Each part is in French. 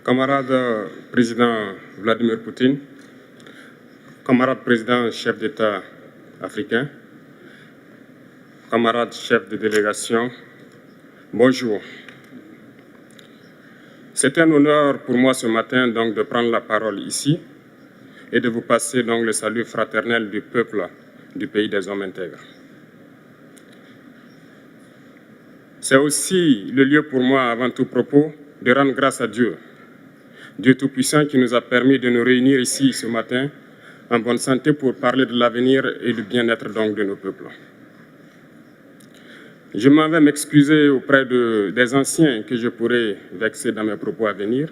Camarade président Vladimir Poutine, camarade président chef d'État africain, camarades chefs de délégation, bonjour. C'est un honneur pour moi ce matin donc de prendre la parole ici et de vous passer donc le salut fraternel du peuple du pays des hommes intègres. C'est aussi le lieu pour moi, avant tout propos, de rendre grâce à Dieu, Dieu Tout-Puissant qui nous a permis de nous réunir ici ce matin en bonne santé pour parler de l'avenir et du bien-être donc de nos peuples. Je m'en vais m'excuser auprès des anciens que je pourrais vexer dans mes propos à venir.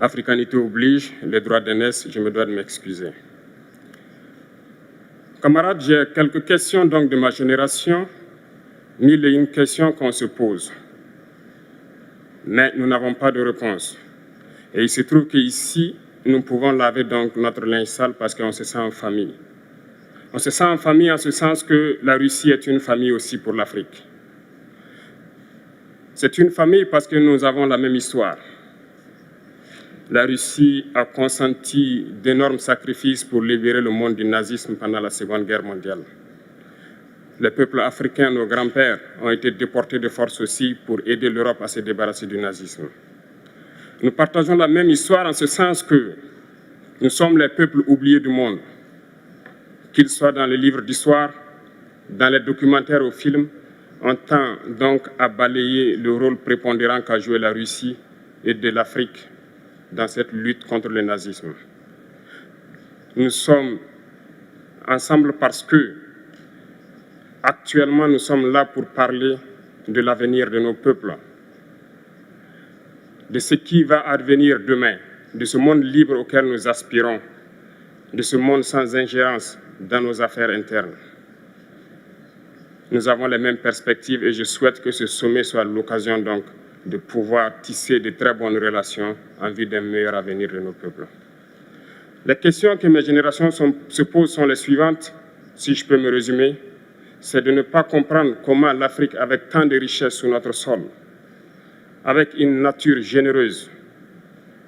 Africanité oblige, les droits d'aînesse, je me dois de m'excuser. Camarades, j'ai quelques questions donc de ma génération, mille et une questions qu'on se pose. Mais nous n'avons pas de réponse. Et il se trouve qu'ici, nous pouvons laver donc notre linge sale parce qu'on se sent en famille. On se sent en famille en ce sens que la Russie est une famille aussi pour l'Afrique. C'est une famille parce que nous avons la même histoire. La Russie a consenti d'énormes sacrifices pour libérer le monde du nazisme pendant la Seconde Guerre mondiale. Les peuples africains, nos grands-pères, ont été déportés de force aussi pour aider l'Europe à se débarrasser du nazisme. Nous partageons la même histoire en ce sens que nous sommes les peuples oubliés du monde, qu'ils soient dans les livres d'histoire, dans les documentaires ou films. On tend donc à balayer le rôle prépondérant qu'a joué la Russie et de l'Afrique dans cette lutte contre le nazisme. Nous sommes ensemble parce que, actuellement, nous sommes là pour parler de l'avenir de nos peuples, de ce qui va advenir demain, de ce monde libre auquel nous aspirons, de ce monde sans ingérence dans nos affaires internes. Nous avons les mêmes perspectives et je souhaite que ce sommet soit l'occasion donc de pouvoir tisser de très bonnes relations en vue d'un meilleur avenir de nos peuples. Les questions que mes générations se posent sont les suivantes, si je peux me résumer. C'est de ne pas comprendre comment l'Afrique, avec tant de richesses sous notre sol, avec une nature généreuse,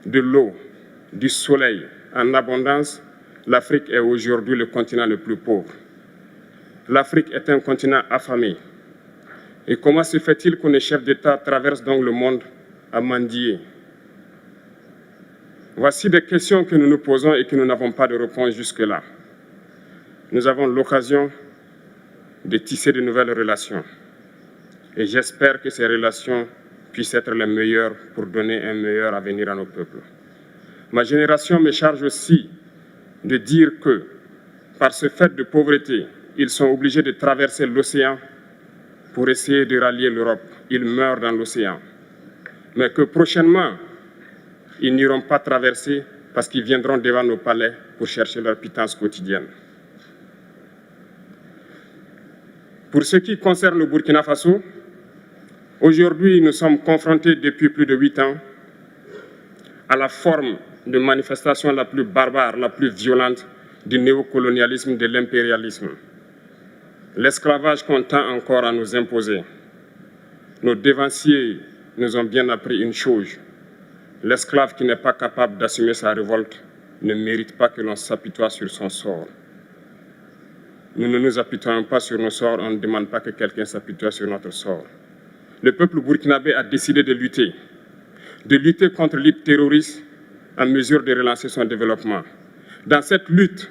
de l'eau, du soleil en abondance, l'Afrique est aujourd'hui le continent le plus pauvre. L'Afrique est un continent affamé. Et comment se fait-il que les chefs d'État traversent donc le monde à mendier? Voici des questions que nous nous posons et que nous n'avons pas de réponse jusque-là. Nous avons l'occasion de tisser de nouvelles relations. Et j'espère que ces relations puissent être les meilleures pour donner un meilleur avenir à nos peuples. Ma génération me charge aussi de dire que, par ce fait de pauvreté, ils sont obligés de traverser l'océan pour essayer de rallier l'Europe. Ils meurent dans l'océan. Mais que prochainement, ils n'iront pas traverser parce qu'ils viendront devant nos palais pour chercher leur pitance quotidienne. Pour ce qui concerne le Burkina Faso, aujourd'hui, nous sommes confrontés depuis plus de 8 ans à la forme de manifestation la plus barbare, la plus violente du néocolonialisme, de l'impérialisme. L'esclavage qu'on tend encore à nous imposer. Nos dévanciers nous ont bien appris une chose. L'esclave qui n'est pas capable d'assumer sa révolte ne mérite pas que l'on s'apitoie sur son sort. Nous ne nous apitoyons pas sur nos sorts, on ne demande pas que quelqu'un s'apitoie sur notre sort. Le peuple burkinabé a décidé de lutter contre l'île terroriste en mesure de relancer son développement. Dans cette lutte,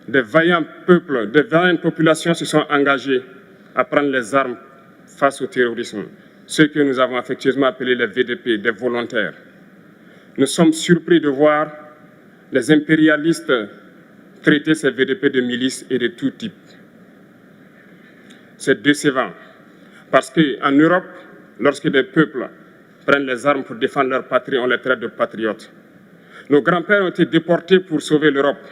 des vaillants peuples, des vaillantes populations se sont engagées à prendre les armes face au terrorisme, ceux que nous avons affectueusement appelés les VDP, des volontaires. Nous sommes surpris de voir les impérialistes traiter ces VDP de milices et de tout type. C'est décevant, parce qu'en Europe, lorsque des peuples prennent les armes pour défendre leur patrie, on les traite de patriotes. Nos grands-pères ont été déportés pour sauver l'Europe.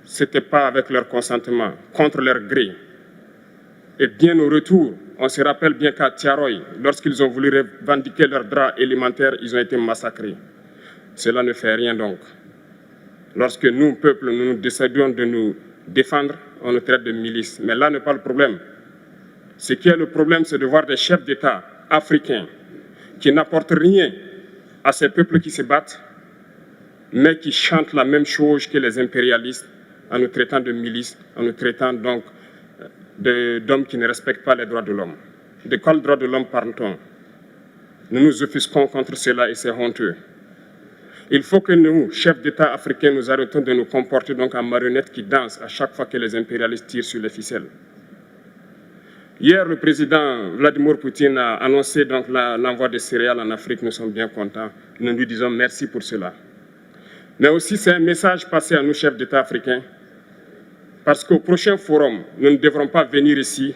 Ce n'était pas avec leur consentement, contre leur gré. Et bien au retour, on se rappelle bien qu'à Tiaroy, lorsqu'ils ont voulu revendiquer leurs droits élémentaires, ils ont été massacrés. Cela ne fait rien donc. Lorsque nous, peuple, nous décidons de nous défendre, on nous traite de milices. Mais là n'est pas le problème. Ce qui est le problème, c'est de voir des chefs d'État africains qui n'apportent rien à ces peuples qui se battent, mais qui chantent la même chose que les impérialistes en nous traitant de milices, en nous traitant donc d'hommes qui ne respectent pas les droits de l'homme. De quels droits de l'homme parle-t-on? Nous nous offusquons contre cela et c'est honteux. Il faut que nous, chefs d'État africains, nous arrêtons de nous comporter donc en marionnettes qui dansent à chaque fois que les impérialistes tirent sur les ficelles. Hier, le président Vladimir Poutine a annoncé donc l'envoi de céréales en Afrique. Nous sommes bien contents. Nous lui disons merci pour cela. Mais aussi, c'est un message passé à nous, chefs d'État africains, parce qu'au prochain forum, nous ne devrons pas venir ici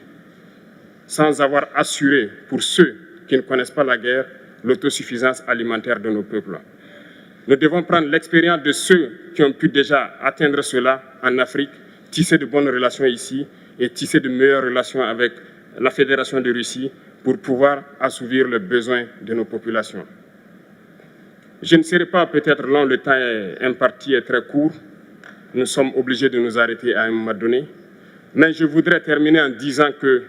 sans avoir assuré, pour ceux qui ne connaissent pas la guerre, l'autosuffisance alimentaire de nos peuples. Nous devons prendre l'expérience de ceux qui ont pu déjà atteindre cela en Afrique, tisser de bonnes relations ici et tisser de meilleures relations avec la Fédération de Russie pour pouvoir assouvir les besoins de nos populations. Je ne serai pas peut-être long, le temps imparti est très court. Nous sommes obligés de nous arrêter à un moment donné. Mais je voudrais terminer en disant que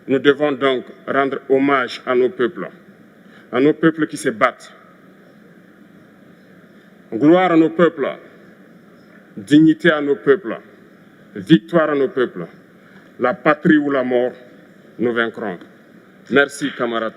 nous devons donc rendre hommage à nos peuples qui se battent. Gloire à nos peuples, dignité à nos peuples, victoire à nos peuples. La patrie ou la mort, nous vaincrons. Merci, camarades.